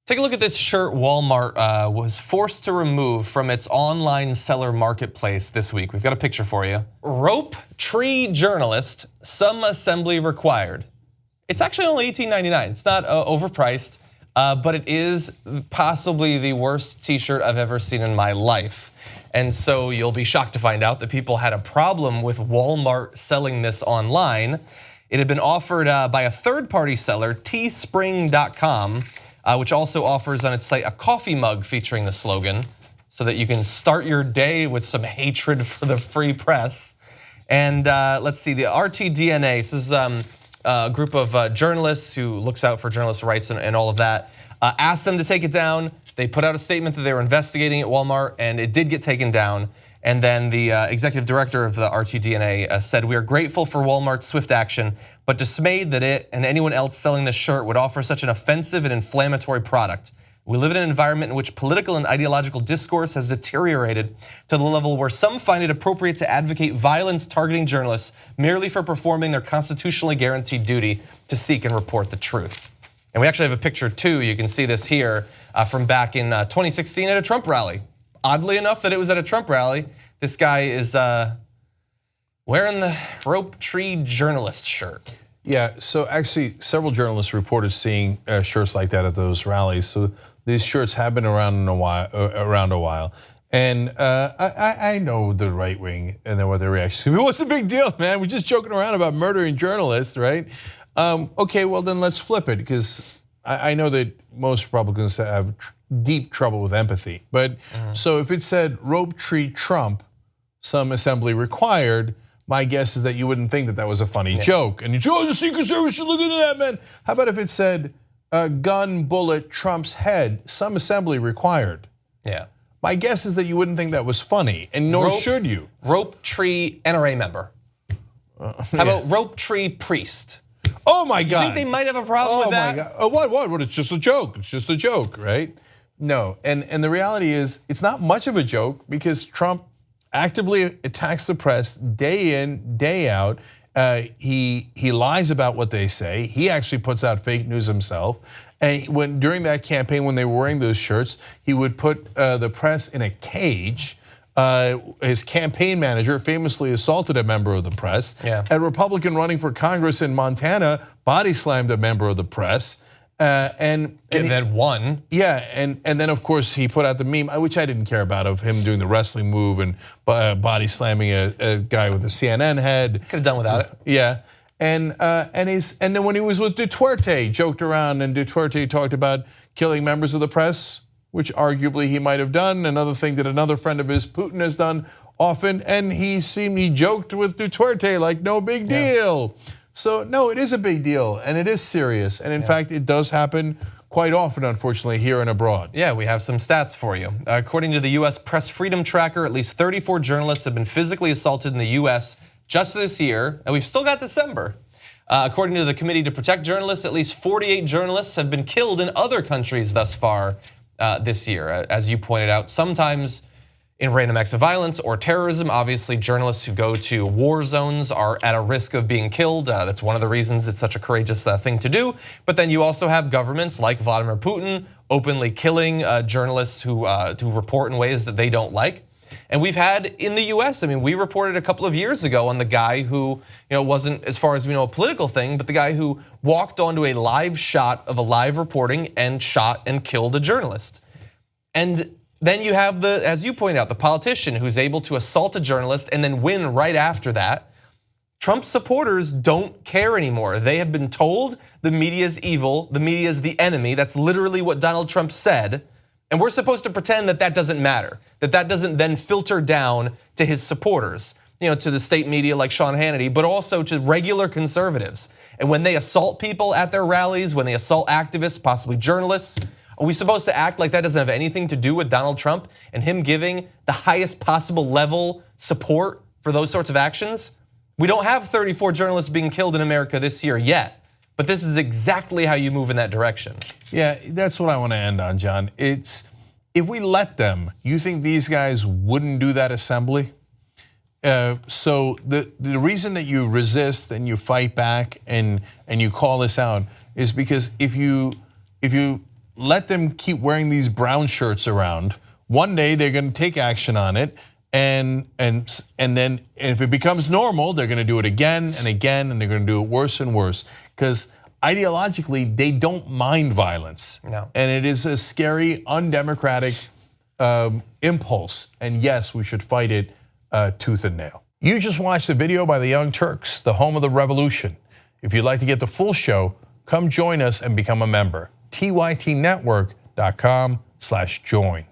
Take a look at this shirt Walmart was forced to remove from its online seller marketplace this week. We've got a picture for you. Rope tree journalist, some assembly required. It's actually only $18.99. It's not overpriced, but it is possibly the worst t-shirt I've ever seen in my life. And so you'll be shocked to find out that people had a problem with Walmart selling this online. It had been offered by a third-party seller, teespring.com, which also offers on its site a coffee mug featuring the slogan so that you can start your day with some hatred for the free press. And let's see, the RTDNA, this is a group of journalists who looks out for journalists' rights and all of that, asked them to take it down. They put out a statement that they were investigating at Walmart, and it did get taken down. And then the executive director of the RTDNA said, "We are grateful for Walmart's swift action, but dismayed that it and anyone else selling this shirt would offer such an offensive and inflammatory product. We live in an environment in which political and ideological discourse has deteriorated to the level where some find it appropriate to advocate violence targeting journalists merely for performing their constitutionally guaranteed duty to seek and report the truth." And we actually have a picture too, you can see this here, from back in 2016 at a Trump rally. Oddly enough that it was at a Trump rally, this guy is wearing the rope tree journalist shirt. Yeah, so actually several journalists reported seeing shirts like that at those rallies. So these shirts have been around a while. And I know the right wing and then what their reaction is. What's the big deal, man? We're just joking around about murdering journalists, right? Okay, well then let's flip it, because I know that most Republicans have deep trouble with empathy. But so if it said rope tree Trump, some assembly required, my guess is that you wouldn't think that that was a funny joke. And you'd say, oh, the Secret Service should look into that, man. How about if it said gun bullet Trump's head, some assembly required? Yeah. My guess is that you wouldn't think that was funny, and nor should you. Rope tree NRA member. How about rope tree priest? Oh my God. You think they might have a problem with that? Oh my God. Oh, what? It's just a joke. It's just a joke, right? No, and the reality is it's not much of a joke, because Trump actively attacks the press day in, day out. He lies about what they say. He actually puts out fake news himself. And during that campaign, when they were wearing those shirts, he would put the press in a cage. His campaign manager famously assaulted a member of the press. A Republican running for Congress in Montana body slammed a member of the press. And then won. Yeah, and then of course he put out the meme, which I didn't care about, of him doing the wrestling move and body slamming a guy with a CNN head. Could have done without it. Yeah, and then when he was with Duterte, joked around, and Duterte talked about killing members of the press, which arguably he might have done. Another thing that another friend of his, Putin, has done often, and he joked with Duterte like no big deal. So no, it is a big deal, and it is serious, and in fact, it does happen quite often, unfortunately, here and abroad. Yeah, we have some stats for you. According to the US Press Freedom Tracker, at least 34 journalists have been physically assaulted in the US just this year, and we've still got December. According to the Committee to Protect Journalists, at least 48 journalists have been killed in other countries thus far this year. As you pointed out, sometimes in random acts of violence or terrorism. Obviously, journalists who go to war zones are at a risk of being killed. That's one of the reasons it's such a courageous thing to do. But then you also have governments like Vladimir Putin openly killing journalists who report in ways that they don't like. And we've had in the US, I mean, we reported a couple of years ago on the guy who, wasn't, as far as we know, a political thing, but the guy who walked onto a live shot of a live reporting and shot and killed a journalist. And then you have as you pointed out, the politician who's able to assault a journalist and then win right after that. Trump's supporters don't care anymore. They have been told the media is evil, the media is the enemy. That's literally what Donald Trump said. And we're supposed to pretend that doesn't matter, that doesn't then filter down to his supporters, to the state media like Sean Hannity, but also to regular conservatives. And when they assault people at their rallies, when they assault activists, possibly journalists, are we supposed to act like that doesn't have anything to do with Donald Trump and him giving the highest possible level support for those sorts of actions? We don't have 34 journalists being killed in America this year yet, but this is exactly how you move in that direction. Yeah, that's what I want to end on, John. It's, if we let them, you think these guys wouldn't do that assembly? So the reason that you resist and you fight back and you call this out is because if you let them keep wearing these brown shirts around. One day they're going to take action on it, and then if it becomes normal, they're going to do it again and again, and they're going to do it worse and worse because ideologically they don't mind violence. No. And it is a scary, undemocratic impulse. And yes, we should fight it tooth and nail. You just watched the video by the Young Turks, the home of the revolution. If you'd like to get the full show, come join us and become a member. tytnetwork.com/join.